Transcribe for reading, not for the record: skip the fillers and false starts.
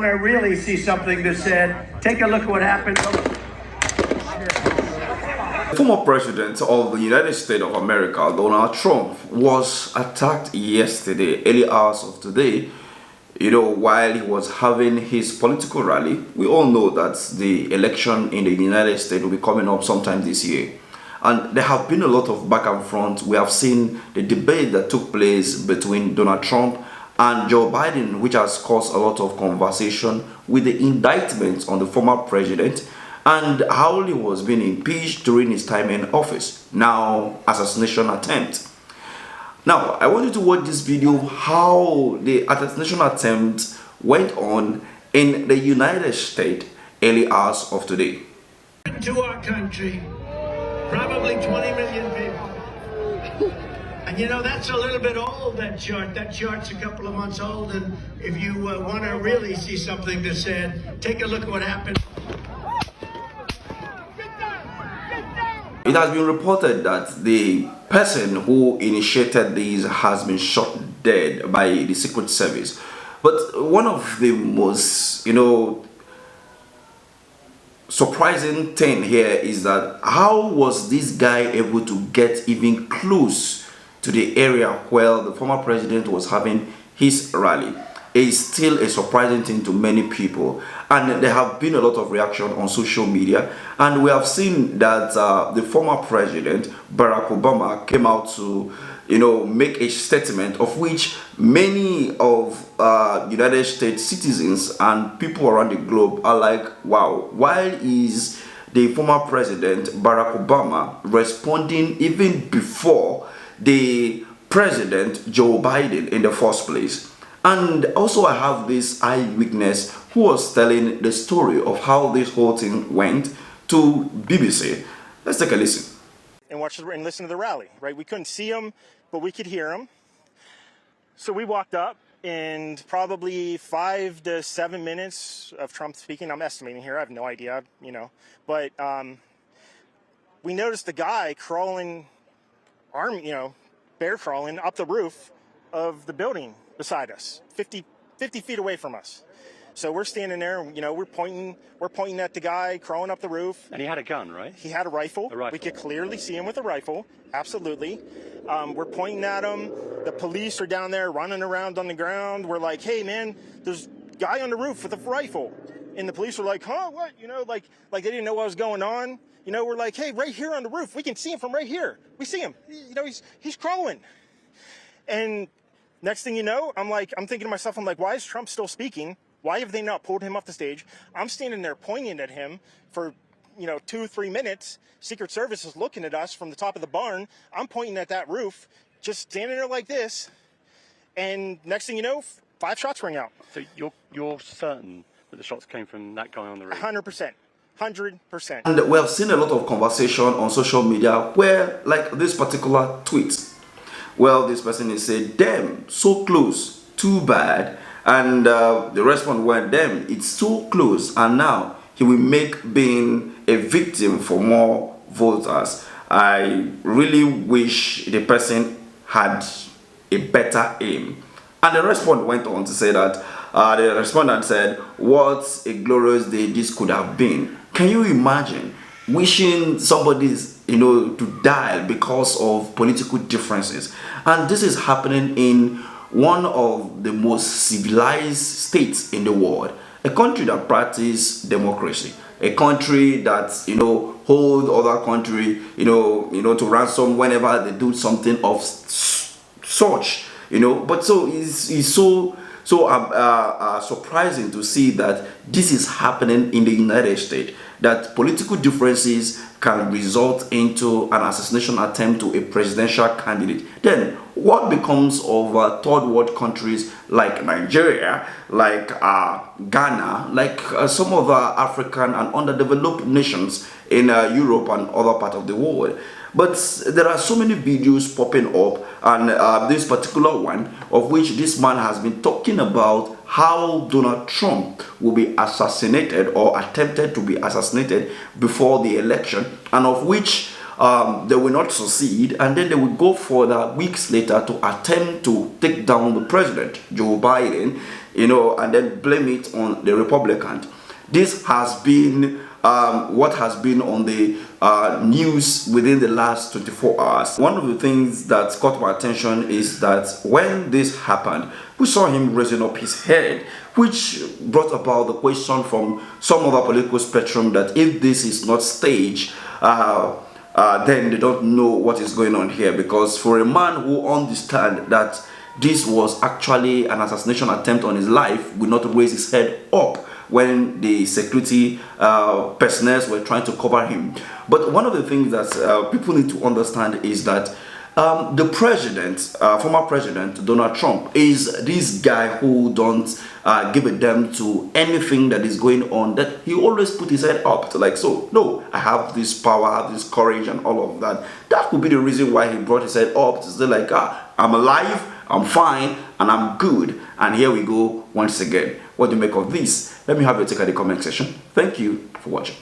I really see something that said, take a look at what happened. The former president of the United States of America, Donald Trump, was attacked yesterday, early hours of today, while he was having his political rally. We all know that the election in the United States will be coming up sometime this year. And there have been a lot of back and front. We have seen the debate that took place between Donald Trump and Joe Biden, which has caused a lot of conversation with the indictment on the former president and how he was being impeached during his time in office. Now, assassination attempt. Now, I want you to watch this video, how the assassination attempt went on in the United States early hours of today. To our country, probably 20 million people. And that's a little bit old, that chart. That chart's a couple of months old. And if you want to really see something that said, take a look at what happened. It has been reported that the person who initiated this has been shot dead by the Secret Service. But one of the most, surprising thing here is that how was this guy able to get even close to the area where the former president was having his rally? Is still a surprising thing to many people, and there have been a lot of reaction on social media, and we have seen that the former president Barack Obama came out to make a statement of which many of United States citizens and people around the globe are like, wow, why is the former president Barack Obama responding even before the president Joe Biden in the first place? And also I have this eyewitness who was telling the story of how this whole thing went to BBC. Let's take a listen. And watch and listen to the rally, right? We couldn't see him, but we could hear him. So we walked up, and probably 5 to 7 minutes of Trump speaking. I'm estimating here, I have no idea, But we noticed the guy crawling, bear crawling up the roof of the building beside us, 50 feet away from us. So we're standing there, we're pointing at the guy crawling up the roof. And he had a gun, right? He had a rifle. A rifle. We could clearly see him with a rifle, absolutely. We're pointing at him. The police are down there running around on the ground. We're like, hey man, there's a guy on the roof with a rifle. And the police were like, huh, what? Like they didn't know what was going on. We're like, hey, right here on the roof, we can see him from right here. We see him, he's crawling. And next thing you know, I'm thinking to myself, why is Trump still speaking? Why have they not pulled him off the stage? I'm standing there pointing at him for, 2-3 minutes. Secret Service is looking at us from the top of the barn. I'm pointing at that roof, just standing there like this. And next thing you know, 5 shots ring out. So you're certain that the shots came from that guy on the roof? 100%. 100%. And we have seen a lot of conversation on social media where, like this particular tweet, well, this person is saying, damn, so close, too bad. And the response went, damn, it's so close. And now he will make being a victim for more voters. I really wish the person had a better aim. And the response went on to say that the respondent said, what a glorious day this could have been. Can you imagine wishing somebody's to die because of political differences? And this is happening in one of the most civilized states in the world, a country that practices democracy, a country that hold other country to ransom whenever they do something of such, but so it's so surprising to see that this is happening in the United States, that political differences can result into an assassination attempt to a presidential candidate. Then what becomes of third world countries like Nigeria, like Ghana, like some other African and underdeveloped nations in Europe and other parts of the world? But there are so many videos popping up, and this particular one of which this man has been talking about how Donald Trump will be assassinated or attempted to be assassinated before the election, and of which they will not succeed, and then they will go further weeks later to attempt to take down the president, Joe Biden, and then blame it on the Republicans. This has been what has been on the news within the last 24 hours. One of the things that caught my attention is that when this happened, we saw him raising up his head, which brought about the question from some other political spectrum that if this is not staged, then they don't know what is going on here. Because for a man who understands that this was actually an assassination attempt on his life, would not raise his head up when the security personnel were trying to cover him. But one of the things that people need to understand is that the president, former president Donald Trump, is this guy who don't give a damn to anything that is going on, that he always put his head up to, like, so no, I have this power, I have this courage and all of that. That could be the reason why he brought his head up to say, like, I'm alive, I'm fine, and I'm good. And here we go once again. What do you make of this? Let me have your take at the comment section. Thank you for watching.